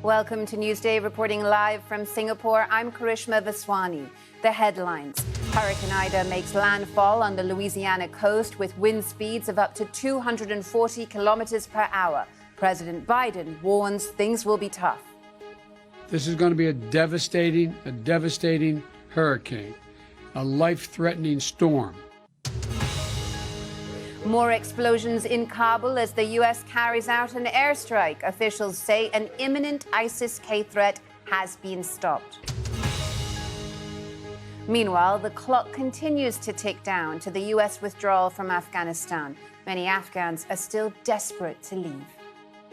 Welcome to Newsday, reporting live from Singapore. I'm Karishma Vaswani. The headlines. Hurricane Ida makes landfall on the Louisiana coast with wind speeds of up to 240 kilometers per hour. President Biden warns things will be tough. This is going to be a devastating hurricane, a life-threatening storm. More explosions in Kabul as the U.S. carries out an airstrike. Officials say an imminent ISIS-K threat has been stopped. Meanwhile, the clock continues to tick down to the U.S. withdrawal from Afghanistan. Many Afghans are still desperate to leave.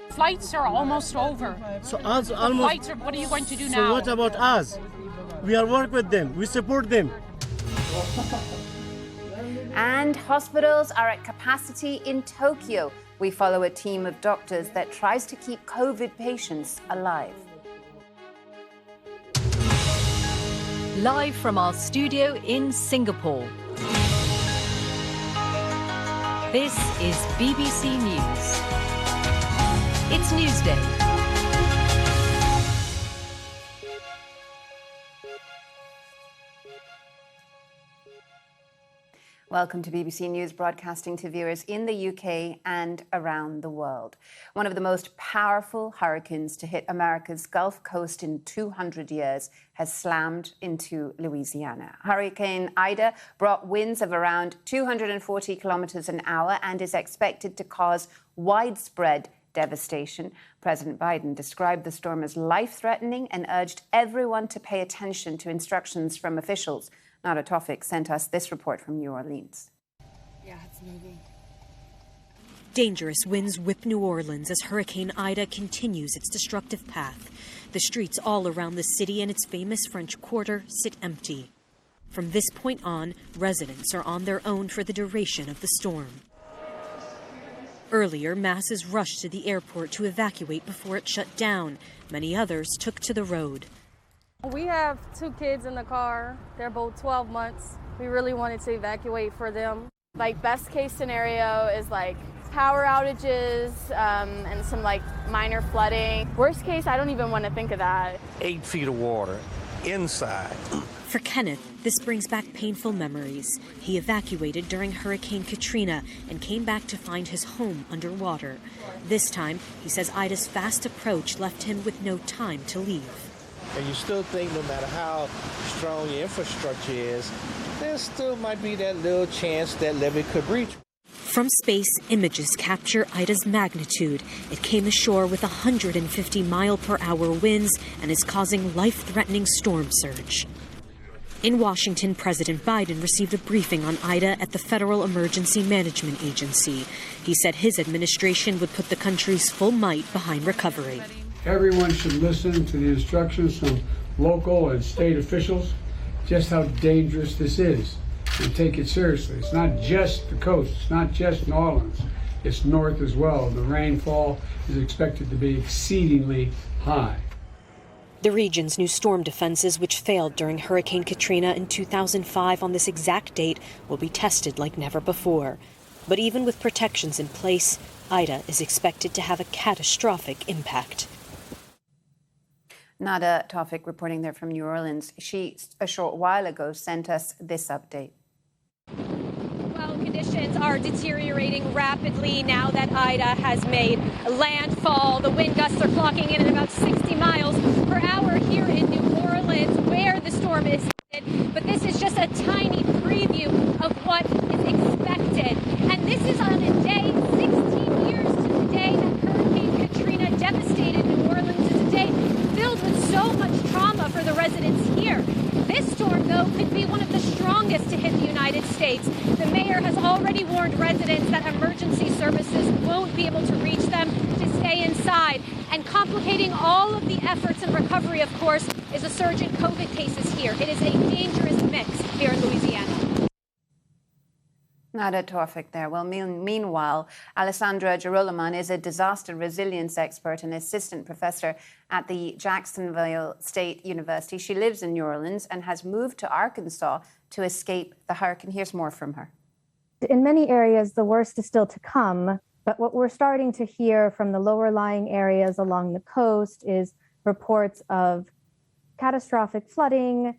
Flights are almost over. So us the almost. Flights are, what are you going to do now? So what about us? We are work with them. We support them. And hospitals are at capacity in Tokyo. We follow a team of doctors that tries to keep COVID patients alive. Live from our studio in Singapore. This is BBC News. It's Newsday. Welcome to BBC News, broadcasting to viewers in the UK and around the world. One of the most powerful hurricanes to hit America's Gulf Coast in 200 years has slammed into Louisiana. Hurricane Ida brought winds of around 240 kilometers an hour and is expected to cause widespread devastation. President Biden described the storm as life-threatening and urged everyone to pay attention to instructions from officials. Nada Tawfik sent us this report from New Orleans. Yeah, it's moving. Dangerous winds whip New Orleans as Hurricane Ida continues its destructive path. The streets all around the city and its famous French Quarter sit empty. From this point on, residents are on their own for the duration of the storm. Earlier, masses rushed to the airport to evacuate before it shut down. Many others took to the road. We have 2 kids in the car. They're both 12 months. We really wanted to evacuate for them. Like, best case scenario is like power outages and some like minor flooding. Worst case, I don't even want to think of that. 8 feet of water inside. For Kenneth, this brings back painful memories. He evacuated during Hurricane Katrina and came back to find his home underwater. This time, he says Ida's fast approach left him with no time to leave. And you still think no matter how strong your infrastructure is, there still might be that little chance that levee could breach. From space, images capture Ida's magnitude. It came ashore with 150-mile-per-hour winds and is causing life-threatening storm surge. In Washington, President Biden received a briefing on Ida at the Federal Emergency Management Agency. He said his administration would put the country's full might behind recovery. Everyone should listen to the instructions from local and state officials, just how dangerous this is, and take it seriously. It's not just the coast, it's not just New Orleans, it's north as well. The rainfall is expected to be exceedingly high. The region's new storm defenses, which failed during Hurricane Katrina in 2005 on this exact date, will be tested like never before. But even with protections in place, Ida is expected to have a catastrophic impact. Nada Tawfik reporting there from New Orleans. She, a short while ago, sent us this update. Well, conditions are deteriorating rapidly now that Ida has made landfall. The wind gusts are clocking in at about 60 miles per hour here in New Orleans, where the storm is headed. But this is just a tiny preview of what is expected. And this is on a day 16 years to the day that Hurricane Katrina devastated New Orleans. It's a day filled with so much trauma for the residents here. This storm, though, could be one of the strongest to hit the United States. The mayor has already warned residents that emergency services won't be able to reach them to stay inside. And complicating all of the efforts in recovery, of course, is a surge in COVID cases here. It is a dangerous mix here in Louisiana. Nada Tawfik there. Well, meanwhile, Alessandra Girolaman is a disaster resilience expert and assistant professor at the Jacksonville State University. She lives in New Orleans and has moved to Arkansas to escape the hurricane. Here's more from her. In many areas, the worst is still to come. But what we're starting to hear from the lower lying areas along the coast is reports of catastrophic flooding,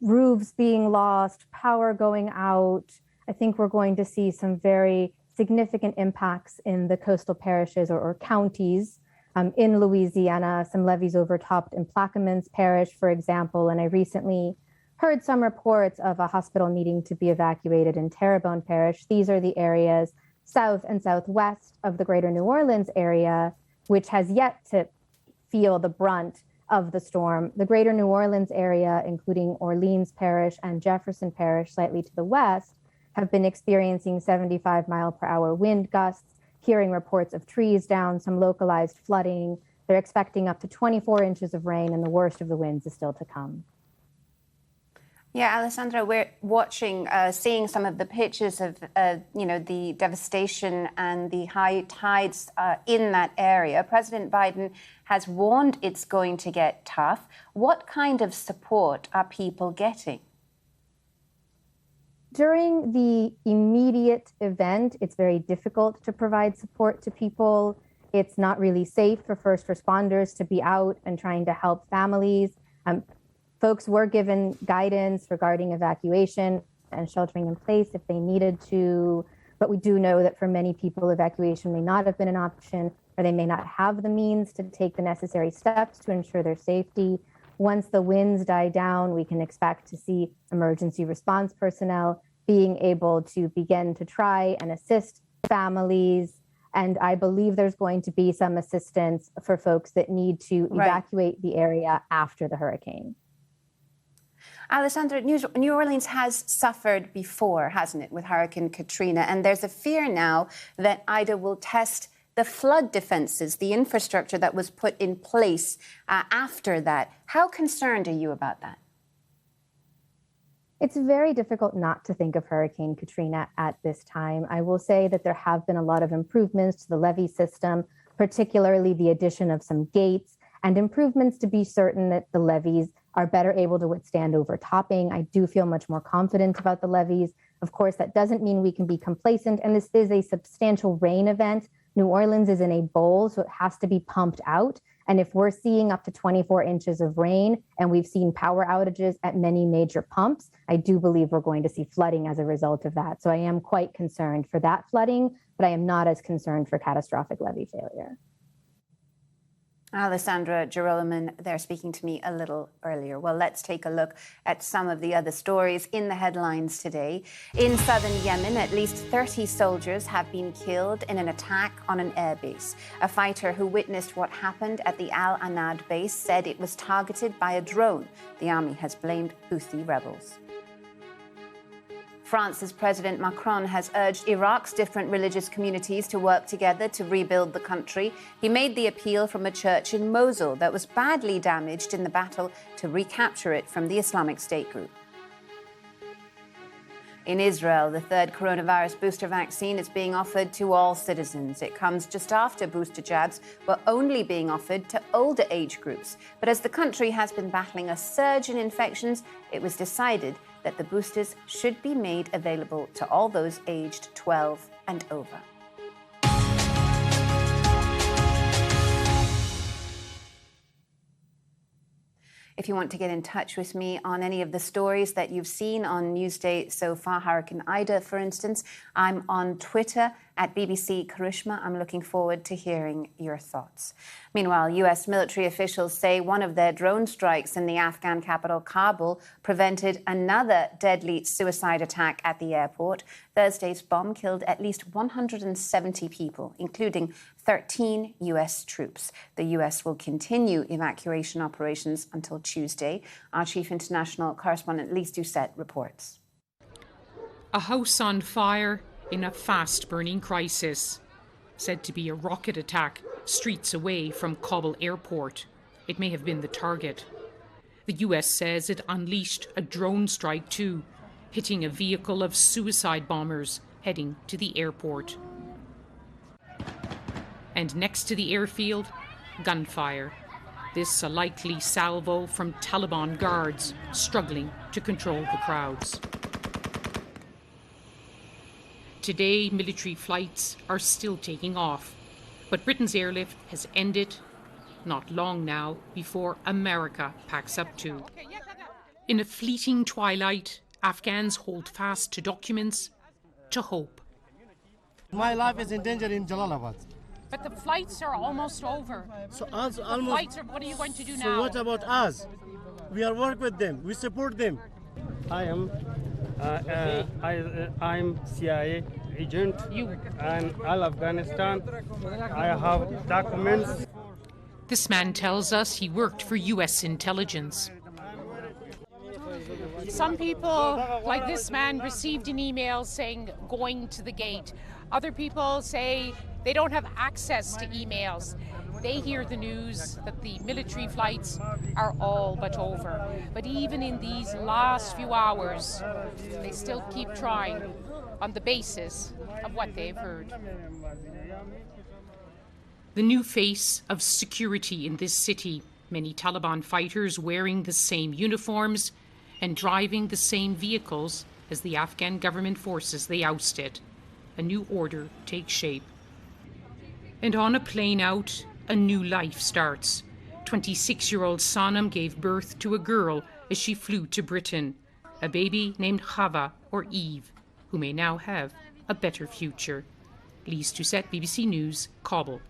roofs being lost, power going out. I think we're going to see some very significant impacts in the coastal parishes or counties. In Louisiana, some levees overtopped in Plaquemines Parish, for example, and I recently heard some reports of a hospital needing to be evacuated in Terrebonne Parish. These are the areas south and southwest of the greater New Orleans area, which has yet to feel the brunt of the storm. The greater New Orleans area, including Orleans Parish and Jefferson Parish, slightly to the west, have been experiencing 75-mile-per-hour wind gusts, hearing reports of trees down, some localized flooding. They're expecting up to 24 inches of rain, and the worst of the winds is still to come. Yeah, Alessandra, we're watching, seeing some of the pictures of, the devastation and the high tides in that area. President Biden has warned it's going to get tough. What kind of support are people getting? During the immediate event, it's very difficult to provide support to people. It's not really safe for first responders to be out and trying to help families. Folks were given guidance regarding evacuation and sheltering in place if they needed to, but we do know that for many people, evacuation may not have been an option, or they may not have the means to take the necessary steps to ensure their safety. Once the winds die down, we can expect to see emergency response personnel being able to begin to try and assist families. And I believe there's going to be some assistance for folks that need to evacuate the area after the hurricane. Alessandra, New Orleans has suffered before, hasn't it, with Hurricane Katrina? And there's a fear now that Ida will test the flood defenses, the infrastructure that was put in place after that. How concerned are you about that? It's very difficult not to think of Hurricane Katrina at this time. I will say that there have been a lot of improvements to the levee system, particularly the addition of some gates and improvements to be certain that the levees are better able to withstand overtopping. I do feel much more confident about the levees. Of course, that doesn't mean we can be complacent, and this is a substantial rain event. New Orleans is in a bowl, so it has to be pumped out. And if we're seeing up to 24 inches of rain, and we've seen power outages at many major pumps, I do believe we're going to see flooding as a result of that. So I am quite concerned for that flooding, but I am not as concerned for catastrophic levee failure. Alessandra Girolamo there speaking to me a little earlier. Well, let's take a look at some of the other stories in the headlines today. In southern Yemen, at least 30 soldiers have been killed in an attack on an airbase. A fighter who witnessed what happened at the Al Anad base said it was targeted by a drone. The army has blamed Houthi rebels. France's President Macron has urged Iraq's different religious communities to work together to rebuild the country. He made the appeal from a church in Mosul that was badly damaged in the battle to recapture it from the Islamic State group. In Israel, the third coronavirus booster vaccine is being offered to all citizens. It comes just after booster jabs were only being offered to older age groups. But as the country has been battling a surge in infections, it was decided that the boosters should be made available to all those aged 12 and over. If you want to get in touch with me on any of the stories that you've seen on Newsday so far, Hurricane Ida, for instance, I'm on Twitter at BBC Karishma. I'm looking forward to hearing your thoughts. Meanwhile, U.S. military officials say one of their drone strikes in the Afghan capital, Kabul, prevented another deadly suicide attack at the airport. Thursday's bomb killed at least 170 people, including 13 U.S. troops. The U.S. will continue evacuation operations until Tuesday. Our chief international correspondent, Lise Doucette, reports. A house on fire in a fast-burning crisis. Said to be a rocket attack streets away from Kabul airport. It may have been the target. The US says it unleashed a drone strike too, hitting a vehicle of suicide bombers heading to the airport. And next to the airfield, gunfire. This a likely salvo from Taliban guards struggling to control the crowds. Today, military flights are still taking off, but Britain's airlift has ended not long now before America packs up too. In a fleeting twilight, Afghans hold fast to documents, to hope. My life is in danger in Jalalabad. But the flights are almost over. So almost. What are you going to do now? So what about us? We are work with them. We support them. I'm CIA agent. And Afghanistan. I have documents. This man tells us he worked for US intelligence. Some people, like this man, received an email saying going to the gate. Other people say they don't have access to emails. They hear the news that the military flights are all but over. But even in these last few hours, they still keep trying on the basis of what they've heard. The new face of security in this city, many Taliban fighters wearing the same uniforms and driving the same vehicles as the Afghan government forces they ousted. A new order takes shape. And on a plane out, a new life starts. 26-year-old Sanam gave birth to a girl as she flew to Britain, a baby named Chava, or Eve, who may now have a better future. Lise Doucette, BBC News, Kabul.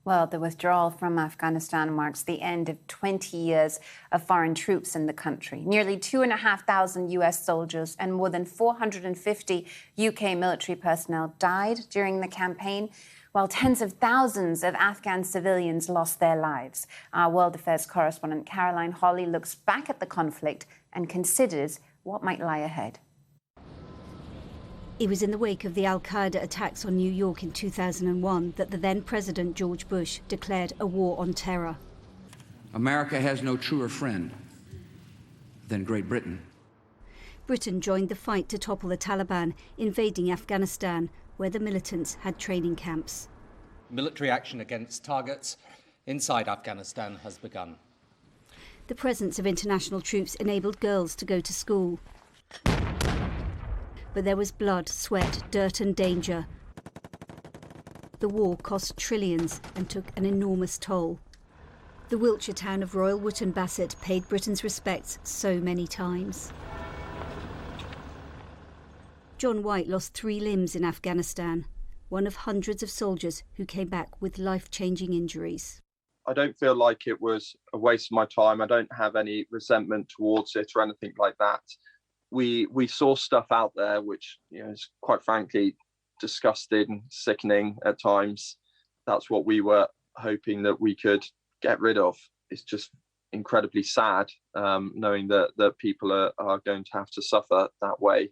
Well, the withdrawal from Afghanistan marks the end of 20 years of foreign troops in the country. Nearly 2,500 US soldiers and more than 450 UK military personnel died during the campaign, while tens of thousands of Afghan civilians lost their lives. Our World Affairs correspondent Caroline Hawley looks back at the conflict and considers what might lie ahead. It was in the wake of the al-Qaeda attacks on New York in 2001 that the then President George Bush declared a war on terror. America has no truer friend than Great Britain. Britain joined the fight to topple the Taliban, invading Afghanistan, where the militants had training camps. Military action against targets inside Afghanistan has begun. The presence of international troops enabled girls to go to school. But there was blood, sweat, dirt and danger. The war cost trillions and took an enormous toll. The Wiltshire town of Royal Wootton Bassett paid Britain's respects so many times. John White lost 3 limbs in Afghanistan, one of hundreds of soldiers who came back with life-changing injuries. I don't feel like it was a waste of my time. I don't have any resentment towards it or anything like that. We saw stuff out there which, is quite frankly disgusting, sickening at times. That's what we were hoping that we could get rid of. It's just incredibly sad knowing that people are going to have to suffer that way.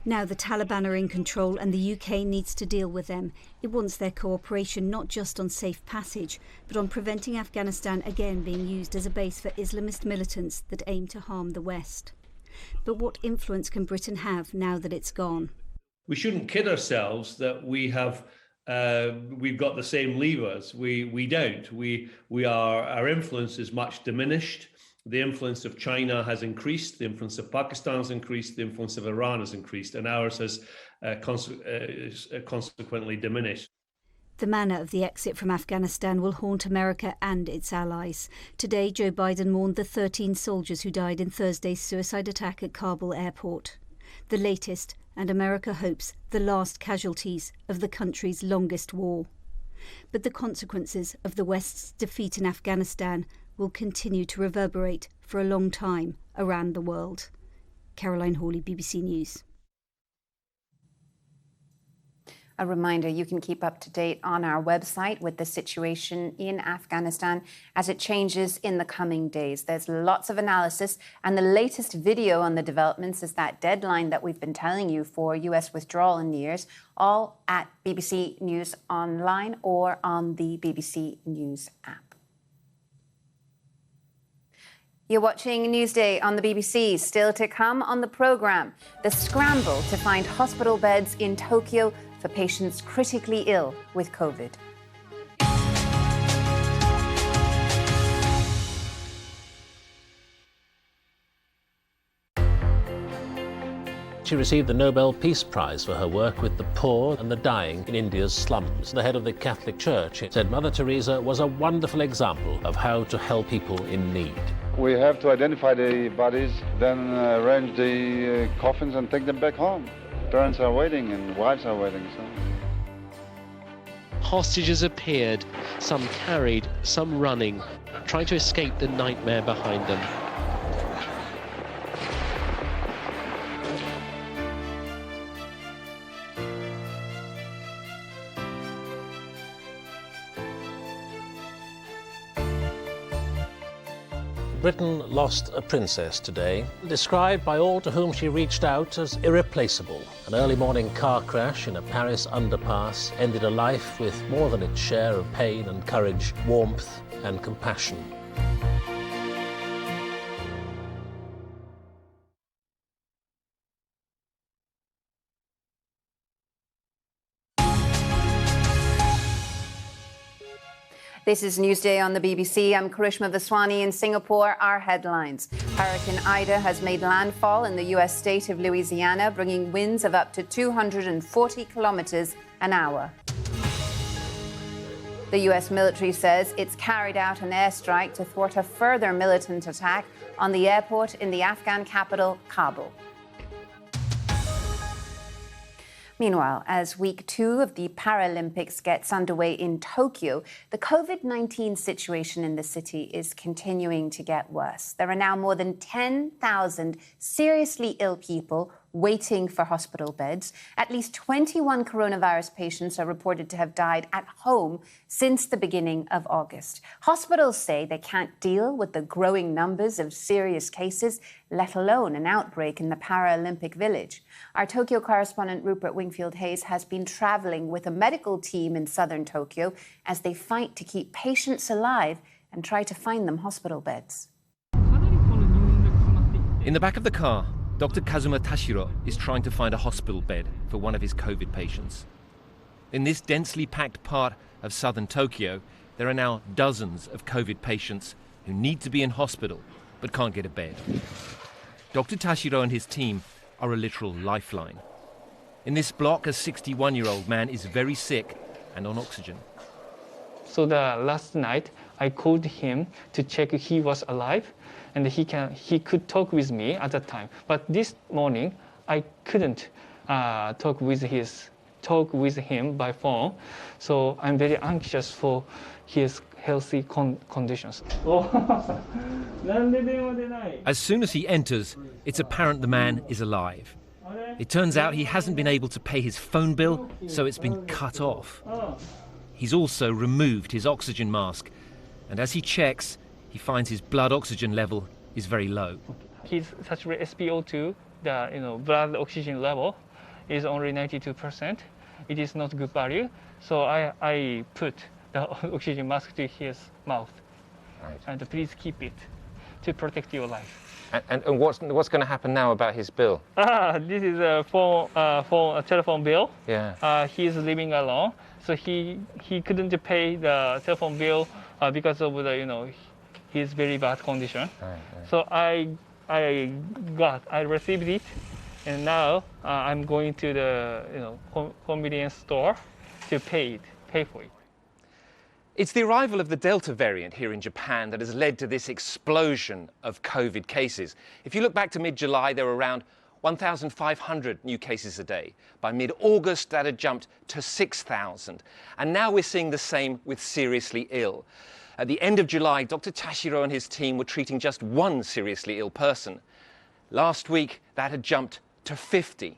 Now the Taliban are in control and the UK needs to deal with them. It wants their cooperation not just on safe passage, but on preventing Afghanistan again being used as a base for Islamist militants that aim to harm the West. But what influence can Britain have now that it's gone? We shouldn't kid ourselves that we've got the same levers. We don't. Our influence is much diminished. The influence of China has increased. The influence of Pakistan has increased. The influence of Iran has increased, and ours has consequently diminished. The manner of the exit from Afghanistan will haunt America and its allies. Today, Joe Biden mourned the 13 soldiers who died in Thursday's suicide attack at Kabul airport. The latest, and America hopes, the last casualties of the country's longest war. But the consequences of the West's defeat in Afghanistan will continue to reverberate for a long time around the world. Caroline Hawley, BBC News. A reminder, you can keep up to date on our website with the situation in Afghanistan as it changes in the coming days. There's lots of analysis, and the latest video on the developments is that deadline that we've been telling you for US withdrawal in years, all at BBC News Online or on the BBC News app. You're watching Newsday on the BBC. Still to come on the programme, the scramble to find hospital beds in Tokyo for patients critically ill with COVID. She received the Nobel Peace Prize for her work with the poor and the dying in India's slums. The head of the Catholic Church said Mother Teresa was a wonderful example of how to help people in need. We have to identify the bodies, then arrange the coffins and take them back home. Parents are waiting and wives are waiting. So. Hostages appeared, some carried, some running, trying to escape the nightmare behind them. Britain lost a princess today, described by all to whom she reached out as irreplaceable. An early morning car crash in a Paris underpass ended a life with more than its share of pain and courage, warmth and compassion. This is Newsday on the BBC. I'm Karishma Vaswani in Singapore. Our headlines. Hurricane Ida has made landfall in the U.S. state of Louisiana, bringing winds of up to 240 kilometers an hour. The U.S. military says it's carried out an airstrike to thwart a further militant attack on the airport in the Afghan capital, Kabul. Meanwhile, as week 2 of the Paralympics gets underway in Tokyo, the COVID-19 situation in the city is continuing to get worse. There are now more than 10,000 seriously ill people waiting for hospital beds. At least 21 coronavirus patients are reported to have died at home since the beginning of August. Hospitals say they can't deal with the growing numbers of serious cases, let alone an outbreak in the Paralympic Village. Our Tokyo correspondent Rupert Wingfield-Hayes has been traveling with a medical team in southern Tokyo as they fight to keep patients alive and try to find them hospital beds. In the back of the car, Dr. Kazuma Tashiro is trying to find a hospital bed for one of his COVID patients. In this densely packed part of southern Tokyo, there are now dozens of COVID patients who need to be in hospital but can't get a bed. Dr. Tashiro and his team are a literal lifeline. In this block, a 61-year-old man is very sick and on oxygen. So the last night, I called him to check if he was alive, and he could talk with me at that time. But this morning, I couldn't talk with him by phone. So I'm very anxious for his healthy conditions. As soon as he enters, it's apparent the man is alive. It turns out he hasn't been able to pay his phone bill, so it's been cut off. He's also removed his oxygen mask, and as he checks, he finds his blood oxygen level is very low. His saturated SpO2, the blood oxygen level, is only 92%. It is not good value, so I put the oxygen mask to his mouth. Right. And please keep it to protect your life. And what's going to happen now about his bill? This is a telephone bill. Yeah. He is living alone, so he couldn't pay the telephone bill because of his very bad condition. Right. So I received it, and now I'm going to the convenience store to pay for it. It's the arrival of the Delta variant here in Japan that has led to this explosion of COVID cases. If you look back to mid-July, there were around 1,500 new cases a day. By mid-August, that had jumped to 6,000. And now we're seeing the same with seriously ill. At the end of July, Dr. Tashiro and his team were treating just one seriously ill person. Last week, that had jumped to 50.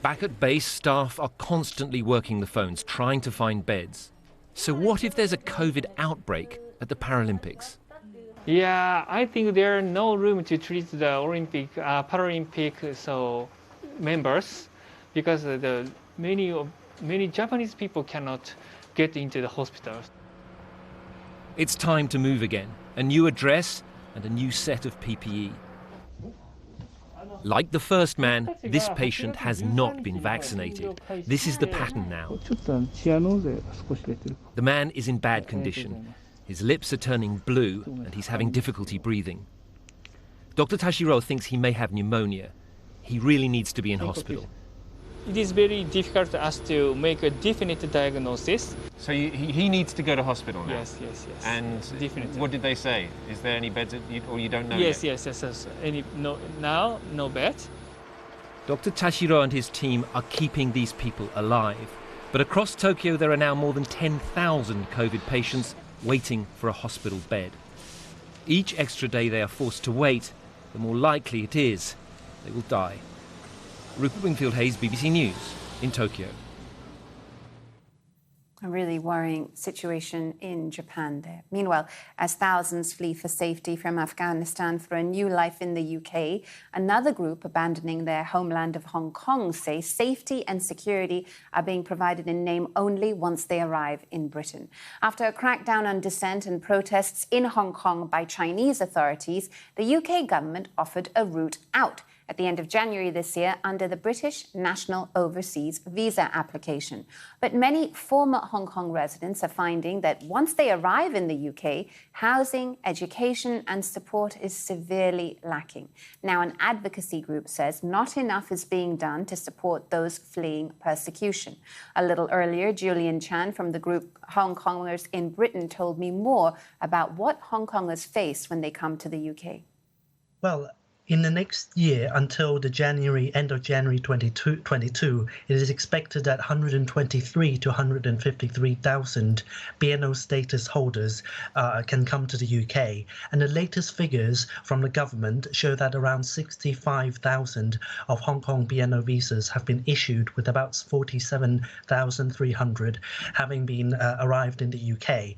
Back at base, staff are constantly working the phones, trying to find beds. So what if there's a COVID outbreak at the Paralympics? Yeah, I think there are no room to treat the Paralympic members because many Japanese people cannot get into the hospitals. It's time to move again. A new address and a new set of PPE. Like the first man, this patient has not been vaccinated. This is the pattern now. The man is in bad condition. His lips are turning blue and he's having difficulty breathing. Dr. Tashiro thinks he may have pneumonia. He really needs to be in hospital. It is very difficult for us to make a definite diagnosis. So he needs to go to hospital now? Yes. And definitely. What did they say? Is there any beds, or you don't know Yes. No bed. Dr. Tashiro and his team are keeping these people alive. But across Tokyo, there are now more than 10,000 COVID patients waiting for a hospital bed. Each extra day they are forced to wait, the more likely it is they will die. Rupert Wingfield-Hayes, BBC News, in Tokyo. A really worrying situation in Japan there. Meanwhile, as thousands flee for safety from Afghanistan for a new life in the UK, another group abandoning their homeland of Hong Kong say safety and security are being provided in name only once they arrive in Britain. After a crackdown on dissent and protests in Hong Kong by Chinese authorities, the UK government offered a route out at the end of January this year under the British National Overseas Visa application. But many former Hong Kong residents are finding that once they arrive in the UK, housing, education and support is severely lacking. Now, an advocacy group says not enough is being done to support those fleeing persecution. A little earlier, Julian Chan from the group Hong Kongers in Britain told me more about what Hong Kongers face when they come to the UK. Well, in the next year, until the end of January 2022, it is expected that 123 to 153,000 BNO status holders can come to the UK. And the latest figures from the government show that around 65,000 of Hong Kong BNO visas have been issued, with about 47,300 having been arrived in the UK.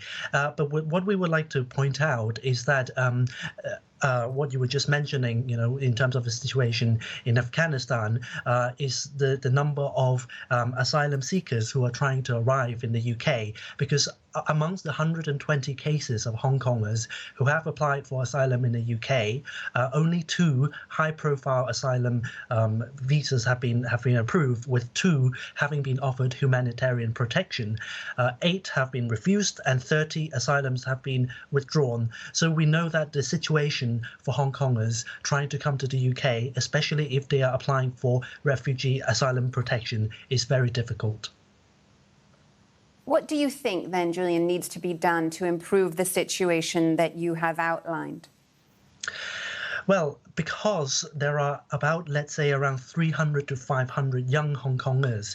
But what we would like to point out is that what you were just mentioning, in terms of the situation in Afghanistan, is the number of asylum seekers who are trying to arrive in the UK, because amongst the 120 cases of Hong Kongers who have applied for asylum in the UK, only 2 high-profile asylum visas have been approved, with 2 having been offered humanitarian protection. 8 have been refused, and 30 asylums have been withdrawn. So we know that the situation for Hong Kongers trying to come to the UK, especially if they are applying for refugee asylum protection, is very difficult. What do you think, then, Julian, needs to be done to improve the situation that you have outlined? Well, because there are about, let's say, around 300 to 500 young Hong Kongers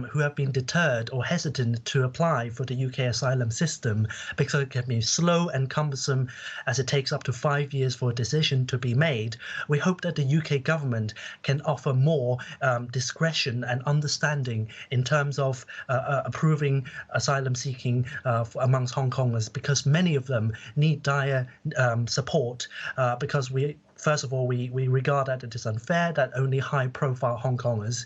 who have been deterred or hesitant to apply for the UK asylum system because it can be slow and cumbersome, as it takes up to 5 years for a decision to be made. We hope that the UK government can offer more discretion and understanding in terms of approving asylum seeking amongst Hong Kongers, because many of them need dire support, because first of all, we regard that it is unfair that only high-profile Hong Kongers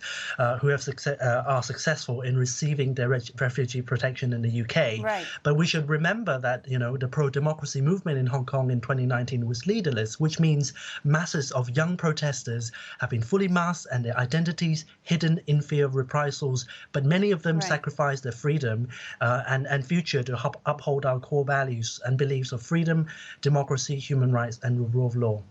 who have are successful in receiving their refugee protection in the UK. Right. But we should remember that, the pro-democracy movement in Hong Kong in 2019 was leaderless, which means masses of young protesters have been fully masked and their identities hidden in fear of reprisals. But many of them sacrificed their freedom and future to uphold our core values and beliefs of freedom, democracy, human rights, and rule of law.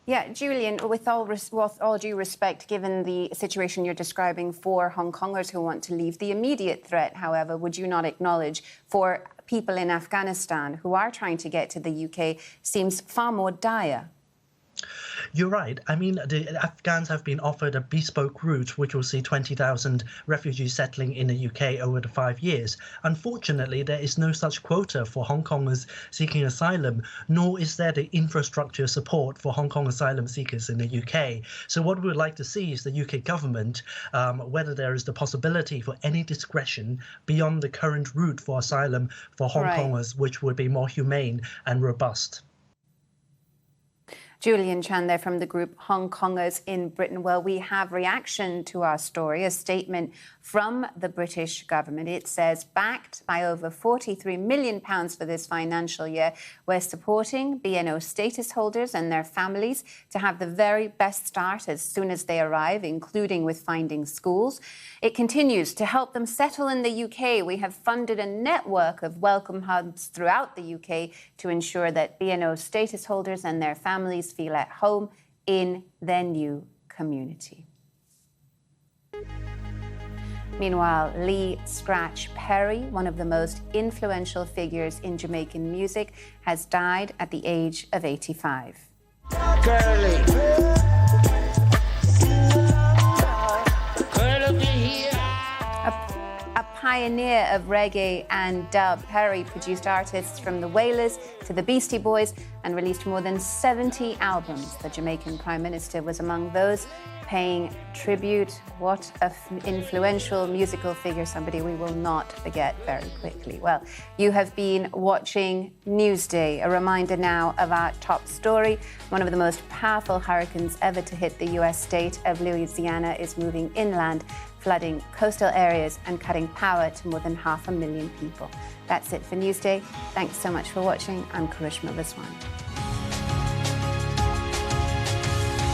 Yeah, Julian, with all due respect, given the situation you're describing for Hong Kongers who want to leave, the immediate threat, however, would you not acknowledge, for people in Afghanistan who are trying to get to the UK seems far more dire? You're right. I mean, the Afghans have been offered a bespoke route which will see 20,000 refugees settling in the UK over the 5 years. Unfortunately, there is no such quota for Hong Kongers seeking asylum, nor is there the infrastructure support for Hong Kong asylum seekers in the UK. So what we would like to see is the UK government, whether there is the possibility for any discretion beyond the current route for asylum for Hong Kongers, which would be more humane and robust. Julian Chan there from the group Hong Kongers in Britain. Well, we have reaction to our story, a statement from the British government. It says, backed by over £43 million for this financial year, we're supporting BNO status holders and their families to have the very best start as soon as they arrive, including with finding schools. It continues to help them settle in the UK. We have funded a network of welcome hubs throughout the UK to ensure that BNO status holders and their families feel at home in their new community. Meanwhile, Lee Scratch Perry, one of the most influential figures in Jamaican music, has died at the age of 85. A pioneer of reggae and dub, Perry produced artists from the Wailers to the Beastie Boys and released more than 70 albums. The Jamaican Prime Minister was among those paying tribute. What an influential musical figure, somebody we will not forget very quickly. Well, you have been watching Newsday. A reminder now of our top story. One of the most powerful hurricanes ever to hit the US state of Louisiana is moving inland, flooding coastal areas and cutting power to more than 500,000 people. That's it for Newsday. Thanks so much for watching. I'm Karishma Viswan.